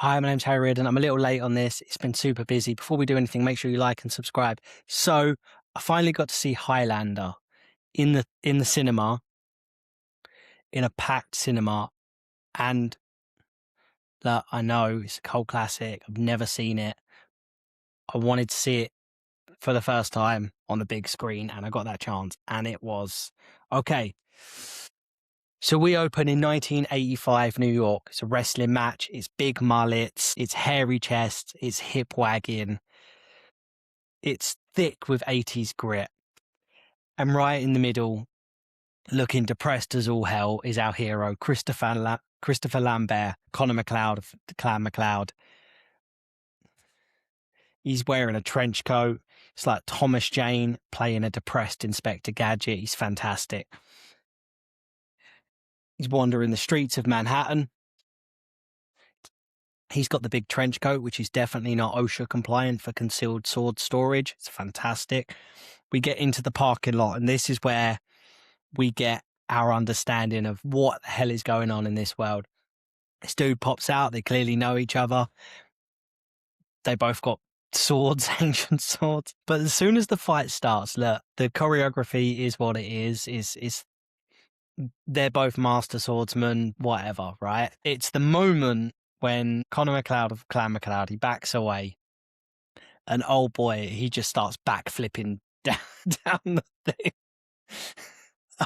Hi, my name's Harryreardon. I'm a little late on this. It's been super busy. Before we do anything, make sure you like and subscribe. So I finally got to see Highlander in the cinema, in a packed cinema. And I know it's a cult classic. I've never seen it. I wanted to see it for the first time on the big screen, and I got that chance. And it was okay. So we open in 1985 New York. It's a wrestling match. It's big mullets. It's hairy chests. It's hip wagging. It's thick with 80s grit. And right in the middle, looking depressed as all hell, is our hero, Christopher Lambert, Connor McLeod of the Clan McLeod. He's wearing a trench coat. It's like Thomas Jane playing a depressed Inspector Gadget. He's fantastic. He's wandering the streets of Manhattan. He's got the big trench coat, which is definitely not OSHA compliant for concealed sword storage. It's fantastic. We get into the parking lot, and this is where we get our understanding of what the hell is going on in this world. This dude pops out. They clearly know each other. They both got swords, ancient swords. But as soon as the fight starts, look, the choreography is what it is they're both master swordsmen, whatever, right? It's the moment when Connor McLeod of Clan McLeod, he backs away, and oh boy, he just starts backflipping down the thing.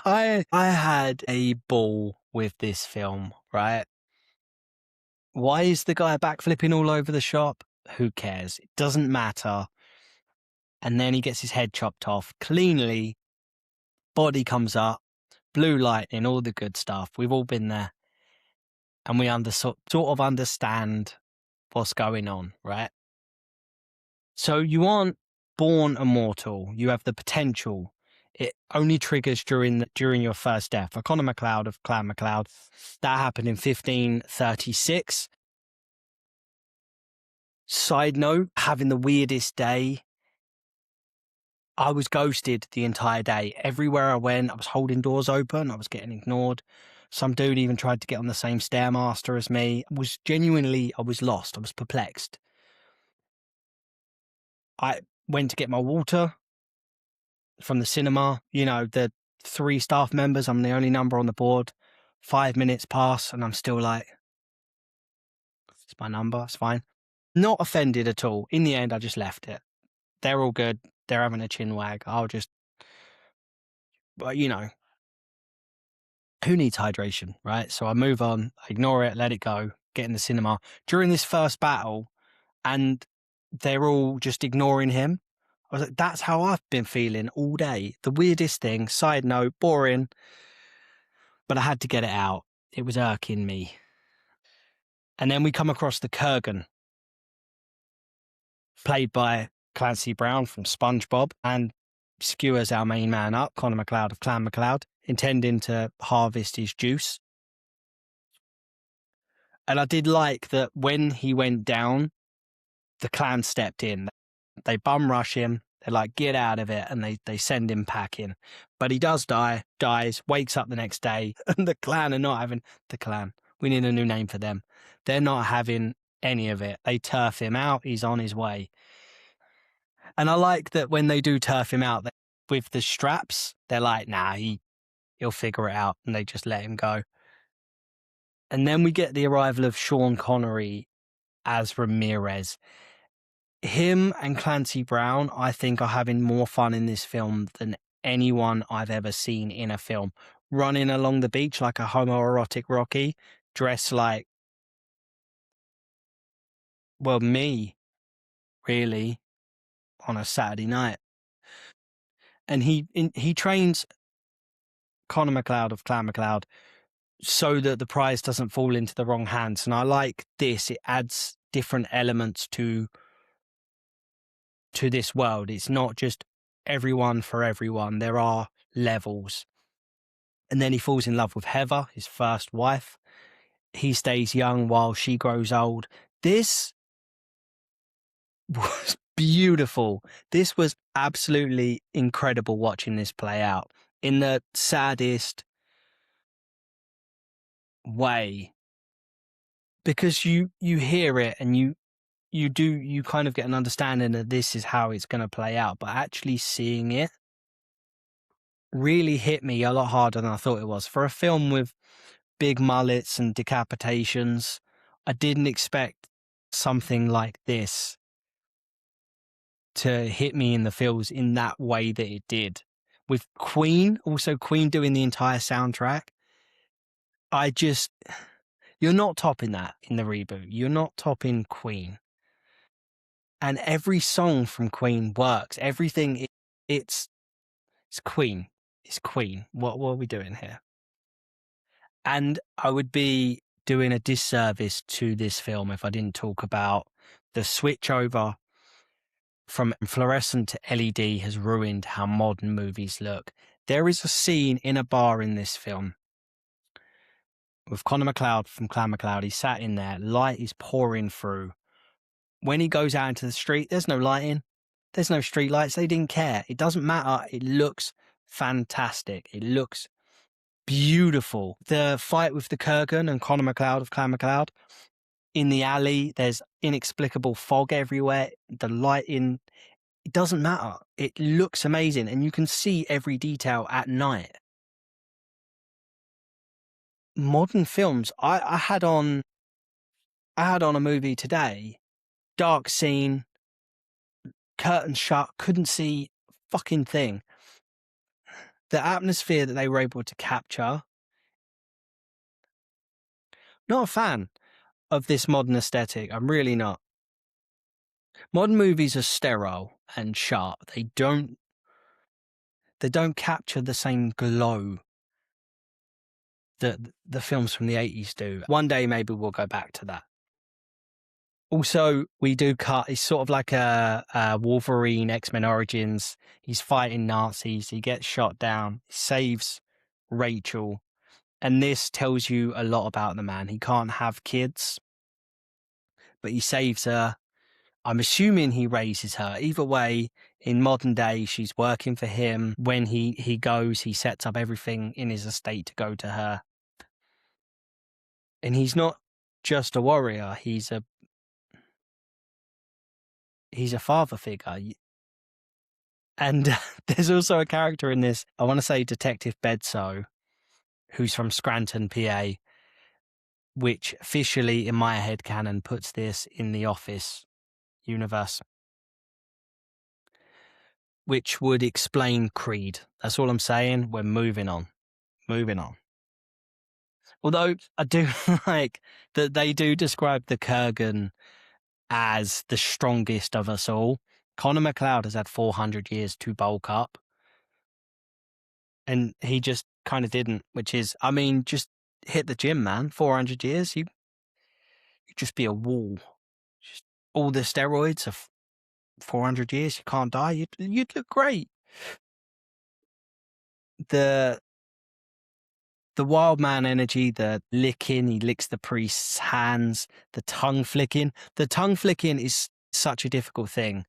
I had a ball with this film, right? Why is the guy backflipping all over the shop? Who cares? It doesn't matter. And then he gets his head chopped off cleanly. Body comes up, blue lightning, all the good stuff. We've all been there. And we sort of understand what's going on, right? So you aren't born immortal. You have the potential. It only triggers during your first death. For Connor McLeod of Clan McLeod, that happened in 1536. Side note, having the weirdest day. I was ghosted the entire day. Everywhere I went, I was holding doors open. I was getting ignored. Some dude even tried to get on the same Stairmaster as me. I was lost. I was perplexed. I went to get my water from the cinema. You know, the 3 staff members, I'm the only number on the board. 5 minutes pass and I'm still like, it's my number, it's fine. Not offended at all. In the end, I just left it. They're all good. They're having a chin wag. But you know, who needs hydration, right? So I move on, I ignore it, let it go, get in the cinema. During this first battle, and they're all just ignoring him. I was like, that's how I've been feeling all day. The weirdest thing, side note, boring, but I had to get it out. It was irking me. And then we come across the Kurgan, played by Clancy Brown from SpongeBob, and skewers our main man up, Connor McLeod of Clan McLeod, intending to harvest his juice. And I did like that when he went down, the clan stepped in. They bum rush him. They're like, get out of it. And they send him packing. But he does dies, wakes up the next day. And the clan are not having the clan. We need a new name for them. They're not having any of it. They turf him out. He's on his way. And I like that when they do turf him out with the straps, they're like, nah, he'll figure it out. And they just let him go. And then we get the arrival of Sean Connery as Ramirez. Him and Clancy Brown, I think, are having more fun in this film than anyone I've ever seen in a film. Running along the beach like a homoerotic Rocky, dressed like, well, me, really, on a Saturday night. And he trains Connor McLeod of Clan McLeod so that the prize doesn't fall into the wrong hands. And I like this. It adds different elements to this world. It's not just everyone for everyone. There are levels. And then he falls in love with Heather, his first wife. He stays young while she grows old. This was beautiful. This was absolutely incredible watching this play out in the saddest way. because you hear it and you kind of get an understanding that this is how it's going to play out, but actually seeing it really hit me a lot harder than I thought it was. For a film with big mullets and decapitations, I didn't expect something like this to hit me in the feels in that way that it did. With Queen, also Queen doing the entire soundtrack, you're not topping that in the reboot. You're not topping Queen. And every song from Queen works. Everything, it's Queen. It's Queen. What are we doing here? And I would be doing a disservice to this film if I didn't talk about the switch over from fluorescent to LED has ruined how modern movies look. There is a scene in a bar in this film with Connor MacLeod from Clan MacLeod. He's sat in there, light is pouring through. When he goes out into the street, there's no lighting. There's no street lights. They didn't care. It doesn't matter. It looks fantastic. It looks beautiful. The fight with the Kurgan and Connor MacLeod of Clan MacLeod in the alley, there's inexplicable fog everywhere. The lighting, it doesn't matter. It looks amazing, and you can see every detail at night. Modern films, I had on a movie today, dark scene, curtain shut, couldn't see fucking thing. The atmosphere that they were able to capture, not a fan of this modern aesthetic. I'm really not. Modern movies are sterile and sharp. They don't capture the same glow that the films from the 80s do. One day maybe we'll go back to that. Also, we do cut. It's sort of like a Wolverine X-Men Origins. He's fighting Nazis. He gets shot down. He saves Rachel. And this tells you a lot about the man. He can't have kids, but he saves her. I'm assuming he raises her. Either way, in modern day, she's working for him. When he goes, he sets up everything in his estate to go to her. And he's not just a warrior. He's a father figure. And there's also a character in this, I want to say Detective Bedso, who's from Scranton, PA, which officially in my headcanon puts this in the Office universe, which would explain Creed. That's all I'm saying. We're moving on. Although I do like that they do describe the Kurgan as the strongest of us all. Connor MacLeod has had 400 years to bulk up, and he just kind of didn't, which is, I mean, just hit the gym, man. 400 years, you'd just be a wall. Just all the steroids of 400 years, you can't die. You'd look great. The wild man energy, the licking, he licks the priest's hands, the tongue flicking. The tongue flicking is such a difficult thing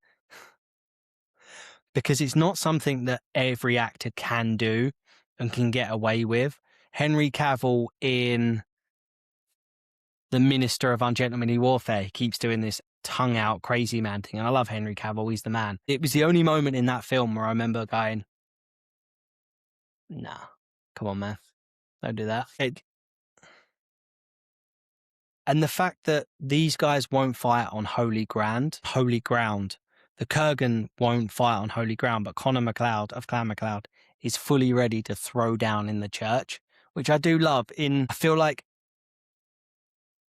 because it's not something that every actor can do and can get away with. Henry Cavill in The Minister of Ungentlemanly Warfare, he keeps doing this tongue out crazy man thing. And I love Henry Cavill, he's the man. It was the only moment in that film where I remember going, nah, come on, man. Don't do that. And the fact that these guys won't fight on holy ground. The Kurgan won't fight on holy ground, but Connor MacLeod of Clan MacLeod is fully ready to throw down in the church, which I do love. I feel like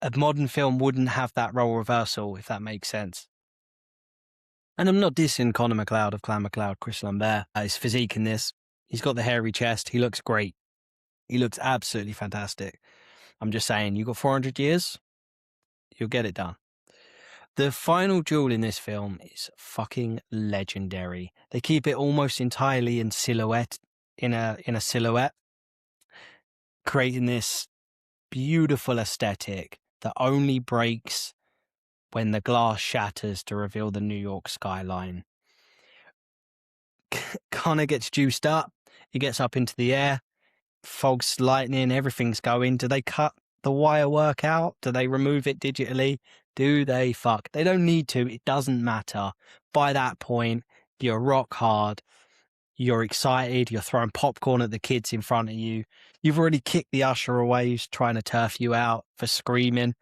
a modern film wouldn't have that role reversal, if that makes sense. And I'm not dissing Connor MacLeod of Clan MacLeod, Chris Lambert. His physique in this, he's got the hairy chest. He looks great. He looks absolutely fantastic. I'm just saying, you got 400 years, you'll get it done. The final duel in this film is fucking legendary. They keep it almost entirely in silhouette, in a silhouette, creating this beautiful aesthetic that only breaks when the glass shatters to reveal the New York skyline. Connor gets juiced up. He gets up into the air. Fog's lightning. Everything's going. Do they cut the wire work out? Do they remove it digitally? Do they fuck? They don't need to. It doesn't matter. By that point, you're rock hard. You're excited. You're throwing popcorn at the kids in front of you. You've already kicked the usher away who's trying to turf you out for screaming.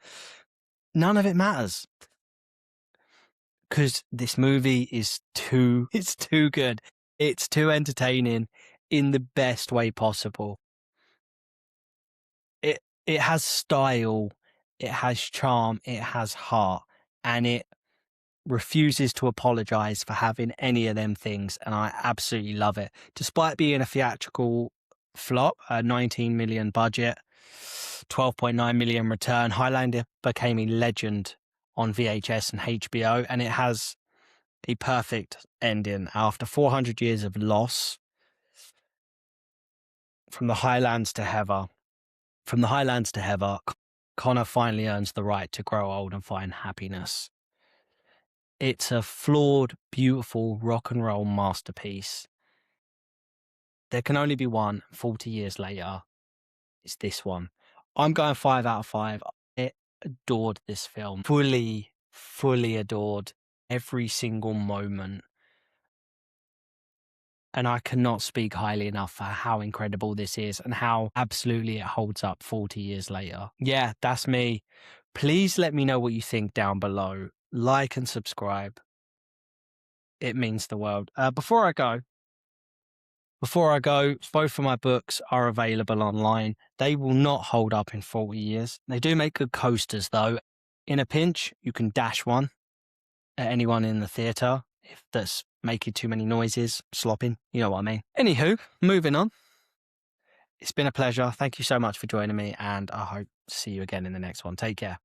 None of it matters. Because this movie is it's too good. It's too entertaining in the best way possible. It has style, it has charm, it has heart, and it refuses to apologize for having any of them things, and I absolutely love it. Despite being a theatrical flop, a 19 million budget, 12.9 million return, Highlander became a legend on VHS and HBO, and it has a perfect ending. After 400 years of loss, from the Highlands to Heather, Connor finally earns the right to grow old and find happiness. It's a flawed, beautiful rock and roll masterpiece. There can only be one 40 years later. It's this one. I'm going 5 out of 5. I adored this film. Fully adored every single moment. And I cannot speak highly enough for how incredible this is and how absolutely it holds up 40 years later. Yeah, that's me. Please let me know what you think down below. Like and subscribe. It means the world. Before I go, both of my books are available online. They will not hold up in 40 years. They do make good coasters, though. In a pinch, you can dash one at anyone in the theatre if that's making too many noises, slopping, you know what I mean. Anywho, moving on. It's been a pleasure. Thank you so much for joining me, and I hope to see you again in the next one. Take care.